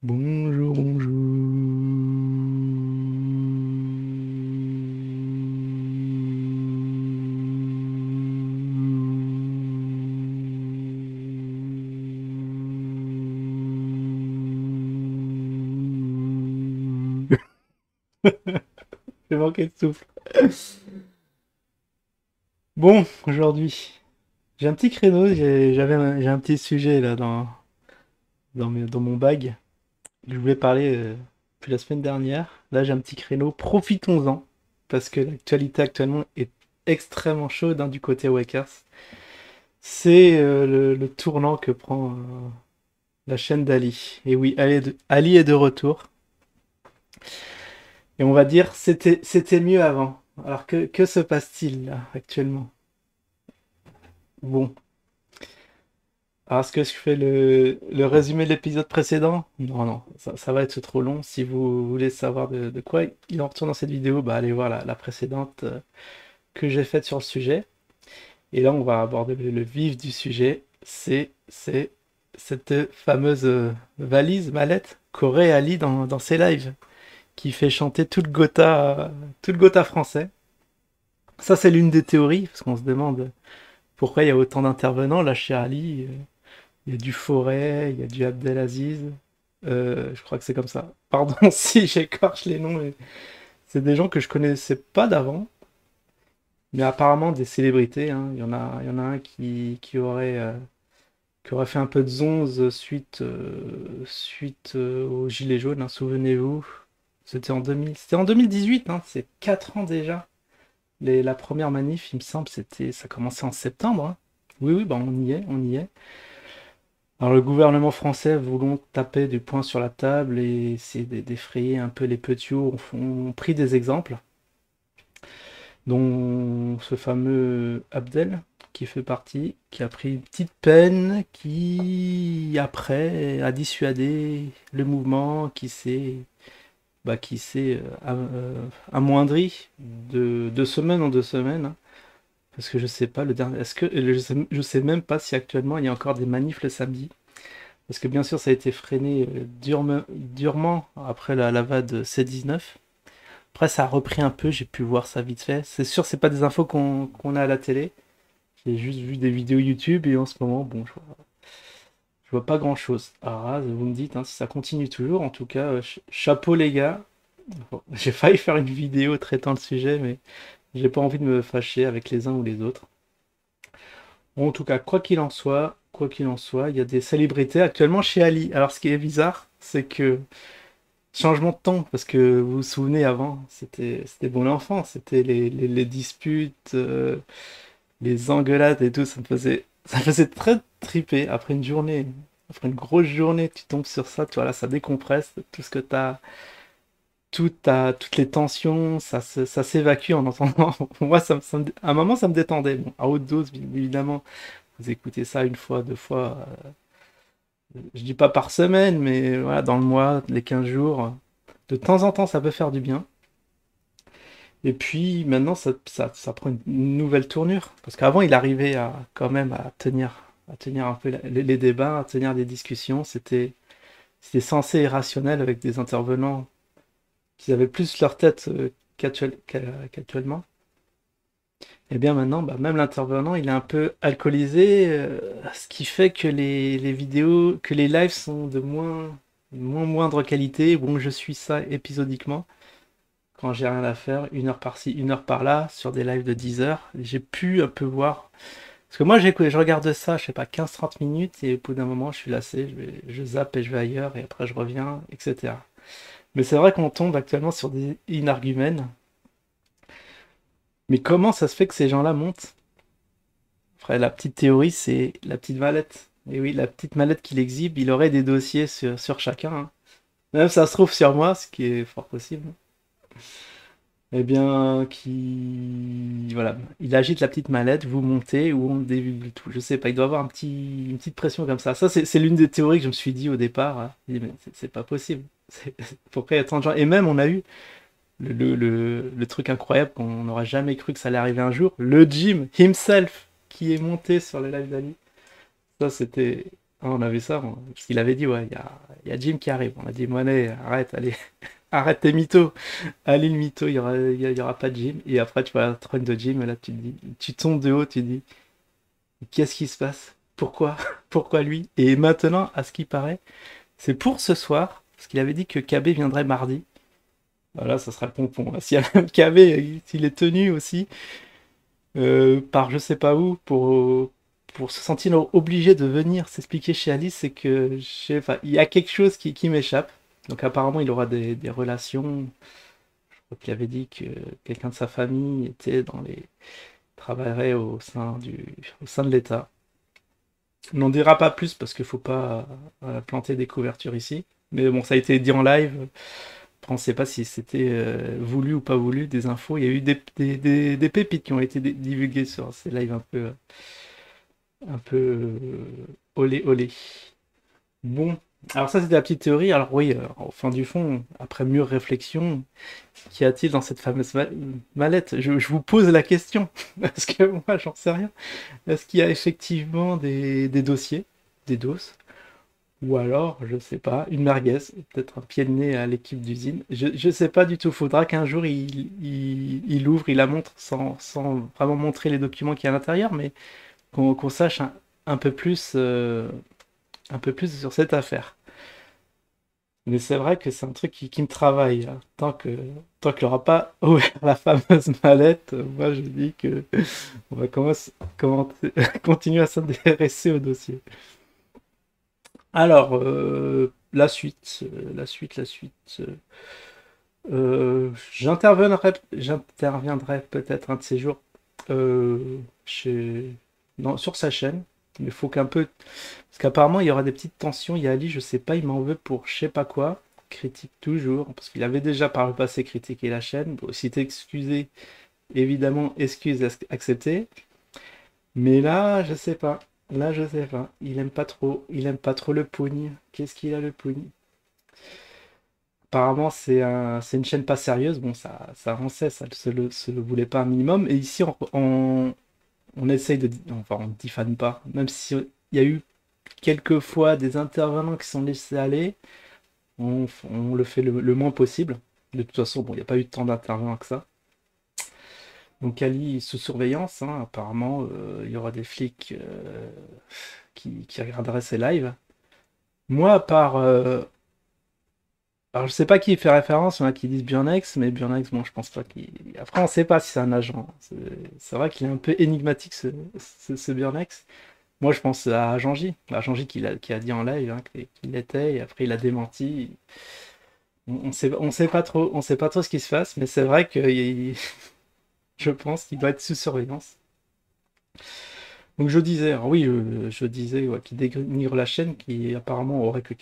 Bonjour, bonjour. J'ai manqué de souffle. Bon, aujourd'hui, j'ai un petit créneau, j'ai un petit sujet là dans mon bag. Je voulais parler depuis la semaine dernière. Là, j'ai un petit créneau, profitons-en, parce que l'actualité actuellement est extrêmement chaude hein, du côté Wakers. C'est le tournant que prend la chaîne d'Ali. Et oui, Ali est de retour. Et on va dire, c'était mieux avant. Alors que se passe-t-il là, actuellement? Bon. Alors, est-ce que je fais le résumé de l'épisode précédent? Non, non, ça va être trop long. Si vous voulez savoir de quoi il en retourne dans cette vidéo, bah allez voir la précédente que j'ai faite sur le sujet. Et là, on va aborder le vif du sujet. C'est cette fameuse valise, mallette, qu'aurait Ali dans ses lives, qui fait chanter tout le Gotha français. Ça, c'est l'une des théories, parce qu'on se demande pourquoi il y a autant d'intervenants. Là, chez Ali, il y a du Forêt, il y a du Abdelaziz. Je crois que c'est comme ça. Pardon si j'écorche les noms, mais c'est des gens que je connaissais pas d'avant, mais apparemment des célébrités. Hein. Il y en a un qui aurait fait un peu de zonze suite aux Gilets jaunes, hein, souvenez-vous. C'était en 2018, hein, c'est 4 ans déjà. La première manif, il me semble, ça commençait en septembre. Hein. Oui, oui, bah on y est. Alors le gouvernement français voulant taper du poing sur la table et essayer d'effrayer un peu les petits ont pris des exemples, dont ce fameux Abdel, qui fait partie, qui a pris une petite peine, qui après a dissuadé le mouvement, qui s'est amoindri de 2 semaines en 2 semaines. Hein. Parce que je sais pas, le dernier. Je sais même pas si actuellement il y a encore des manifs le samedi. Parce que bien sûr, ça a été freiné durement après la VAD C19. Après, ça a repris un peu, j'ai pu voir ça vite fait. C'est sûr, c'est pas des infos qu'on a à la télé. J'ai juste vu des vidéos YouTube et en ce moment, bon, je vois pas grand-chose. Alors là, vous me dites hein, si ça continue toujours. En tout cas, chapeau les gars. Bon, j'ai failli faire une vidéo traitant le sujet, mais j'ai pas envie de me fâcher avec les uns ou les autres. Bon, en tout cas, quoi qu'il en soit, il y a des célébrités actuellement chez Ali. Alors, ce qui est bizarre, c'est que changement de ton, parce que vous vous souvenez avant, c'était bon enfant, c'était les disputes, les engueulades et tout, ça me faisait très triper après une grosse journée, tu tombes sur ça, tu vois là, ça décompresse, tout ce que t'as, toutes les tensions, ça s'évacue en entendant. Moi, à un moment, ça me détendait. Bon, à haute dose, bien évidemment, vous écoutez ça une fois, deux fois, je dis pas par semaine, mais voilà, dans le mois, les 15 jours. De temps en temps, ça peut faire du bien. Et puis maintenant, ça prend une nouvelle tournure. Parce qu'avant, il arrivait quand même à tenir un peu les débats, à tenir des discussions. C'était censé irrationnel avec des intervenants qui avaient plus leur tête qu'actuellement. Et bien maintenant, bah, même l'intervenant, il est un peu alcoolisé, ce qui fait que les vidéos, que les lives sont de moindre qualité. Bon, je suis ça épisodiquement. Quand j'ai rien à faire, 1 heure par-ci, 1 heure par-là, sur des lives de 10 heures, j'ai pu un peu voir. Parce que moi, je regarde ça, je sais pas, 15-30 minutes, et au bout d'un moment, je suis lassé, je zappe et je vais ailleurs, et après je reviens, etc. Mais c'est vrai qu'on tombe actuellement sur des inargumènes. Mais comment ça se fait que ces gens-là montent? Après, la petite théorie, c'est la petite mallette. Et oui, la petite mallette qu'il exhibe, il aurait des dossiers sur chacun. Hein. Même ça se trouve sur moi, ce qui est fort possible. Eh bien, voilà, il agite la petite mallette, vous montez ou on dévie tout. Je sais pas, il doit avoir une petite pression comme ça. Ça, c'est l'une des théories que je me suis dit au départ. Hein. J'ai dit, mais c'est pas possible. Pourquoi il y a tant de gens? Et même, on a eu le truc incroyable qu'on n'aurait jamais cru que ça allait arriver un jour. Le Jim himself qui est monté sur le live d'Ali. Ça, c'était. Ah, on a vu ça, parce qu'il avait dit, ouais, il y a Jim qui arrive. On a dit, Monet, arrête, allez, arrête tes mythos. Allez, le mytho, il y aura pas de Jim. Et après, tu vois la trône de Jim, et là, tu te dis, tu tombes de haut, tu te dis, qu'est-ce qui se passe? Pourquoi? Pourquoi lui? Et maintenant, à ce qui paraît, c'est pour ce soir, parce qu'il avait dit que KB viendrait mardi. Voilà, ça sera le pompon. S'il y a même KB, s'il est tenu aussi, par je sais pas où, pour se sentir obligé de venir s'expliquer chez Alice, c'est que, je sais pas, il y a quelque chose qui m'échappe. Donc apparemment, il aura des relations. Je crois qu'il avait dit que quelqu'un de sa famille était travaillerait au sein de l'État. On n'en dira pas plus parce qu'il faut pas planter des couvertures ici. Mais bon, ça a été dit en live. Après, on ne sait pas si c'était voulu ou pas voulu, des infos. Il y a eu des pépites qui ont été divulguées sur ces lives un peu olé olé. Bon, alors ça c'était la petite théorie. Alors oui, au fin du fond, après mûre réflexion, qu'y a-t-il dans cette fameuse mallette? Je vous pose la question, parce que moi j'en sais rien. Est-ce qu'il y a effectivement des dossiers, des doses? Ou alors, je sais pas, une merguez, peut-être un pied de nez à l'équipe d'usine. Je sais pas du tout. Faudra qu'un jour il ouvre, il la montre sans vraiment montrer les documents qu'il y a à l'intérieur, mais qu'on sache un peu plus sur cette affaire. Mais c'est vrai que c'est un truc qui me travaille, hein. Tant qu'il n'aura pas ouvert la fameuse mallette, moi je dis que on va continuer à s'intéresser au dossier. Alors, la suite. J'interviendrai peut-être un de ces jours chez, sur sa chaîne. Mais il faut qu'un peu. Parce qu'apparemment, il y aura des petites tensions. Il y a Ali, je sais pas, il m'en veut pour je sais pas quoi. Critique toujours. Parce qu'il avait déjà par le passé critiqué la chaîne. Bon, si t'es excusé, évidemment, excuse acceptée. Mais là, je sais pas. Là, je sais pas. Il aime pas trop. Il aime pas trop le pougne. Qu'est-ce qu'il a le pougne? Apparemment, c'est une chaîne pas sérieuse. Bon, ça avançait, ça se le voulait pas un minimum. Et ici, on essaye de. Enfin, on ne diffame pas. Même s'il y a eu quelques fois des intervenants qui sont laissés aller, on le fait le moins possible. De toute façon, bon, il n'y a pas eu tant d'intervenants que ça. Donc, Ali sous surveillance, hein. Apparemment, il y aura des flics qui regarderaient ses lives. Moi, à part. Alors, je sais pas qui fait référence, il y en a qui disent Burnex, mais Burnex, bon, je pense pas qu'il. Après, on sait pas si c'est un agent. C'est vrai qu'il est un peu énigmatique, ce Burnex. Moi, je pense à Jean-J. À Jean-J qui a dit en live, hein, qu'il l'était, et après, il a démenti. On sait pas trop ce qui se passe, mais c'est vrai que je pense qu'il doit être sous surveillance. Donc, je disais, alors oui, je disais ouais, qu'il dénigre la chaîne, qui apparemment aurait que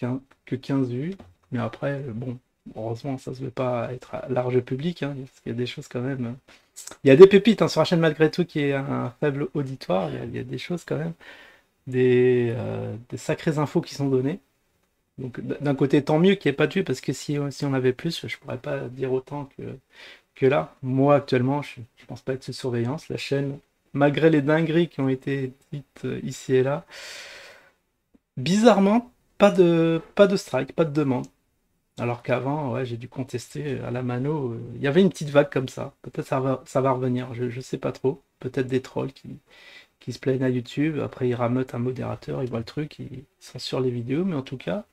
15 vues. Mais après, bon, heureusement, ça se veut pas être à large public, hein, parce qu'il y a des choses quand même. Il y a des pépites, hein, sur la chaîne malgré tout qui est un faible auditoire. Il y a des choses quand même, des sacrées infos qui sont données. Donc d'un côté, tant mieux qu'il n'y ait pas de vues, parce que si on avait plus, je pourrais pas dire autant que là. Moi, actuellement, je pense pas être sous surveillance. La chaîne, malgré les dingueries qui ont été dites ici et là, bizarrement, pas de strike, pas de demande. Alors qu'avant, ouais, j'ai dû contester à la mano. Il y avait une petite vague comme ça. Peut-être ça va revenir, je sais pas trop. Peut-être des trolls qui se plaignent à YouTube. Après, ils rameutent un modérateur, ils voient le truc, ils censurent les vidéos. Mais en tout cas,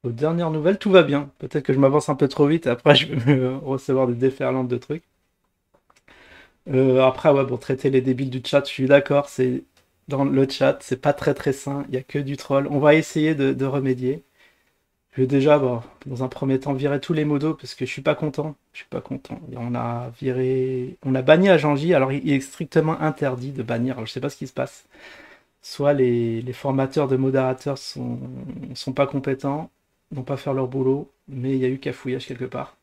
aux dernières nouvelles, tout va bien. Peut-être que je m'avance un peu trop vite. Après, je vais me recevoir des déferlantes de trucs. Après, ouais, pour traiter les débiles du chat, je suis d'accord. C'est dans le chat, c'est pas très très sain. Il y a que du troll. On va essayer de remédier. Je vais déjà, bon, dans un premier temps, virer tous les modos parce que je suis pas content. Je suis pas content. Et on a banni Ajanji. Alors, il est strictement interdit de bannir. Alors, je sais pas ce qui se passe. Soit les formateurs de modérateurs sont pas compétents, n'ont pas fait leur boulot, mais il y a eu cafouillage quelque part.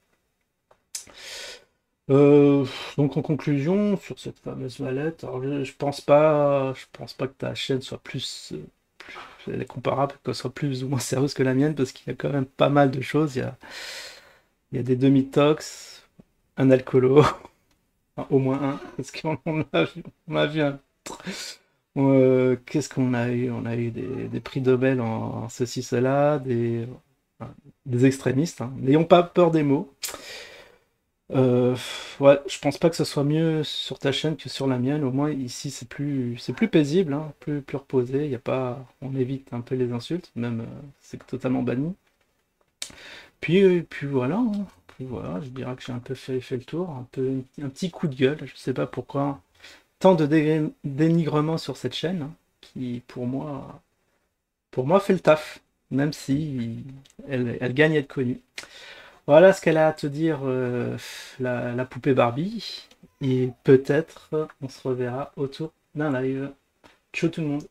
Euh, donc en conclusion, sur cette fameuse mallette, alors je pense pas que ta chaîne soit elle est comparable, qu'elle soit plus ou moins sérieuse que la mienne, parce qu'il y a quand même pas mal de choses. Il y a des demi-tox, un alcoolo, enfin, au moins un, parce qu'on a vu un. Qu'est-ce qu'on a eu? On a eu des prix Nobel en ceci, cela, des extrémistes, hein. N'ayons pas peur des mots. Ouais, je pense pas que ce soit mieux sur ta chaîne que sur la mienne. Au moins ici c'est plus paisible, hein, plus reposé. Y a pas, on évite un peu les insultes, même c'est totalement banni. Puis voilà, hein. Puis voilà, je dirais que j'ai un peu fait le tour, un petit coup de gueule. Je sais pas pourquoi tant de dénigrement sur cette chaîne, hein, qui pour moi fait le taf, même si elle gagne à être connue. Voilà ce qu'elle a à te dire, la poupée Barbie. Et peut-être on se reverra autour d'un live. Ciao tout le monde.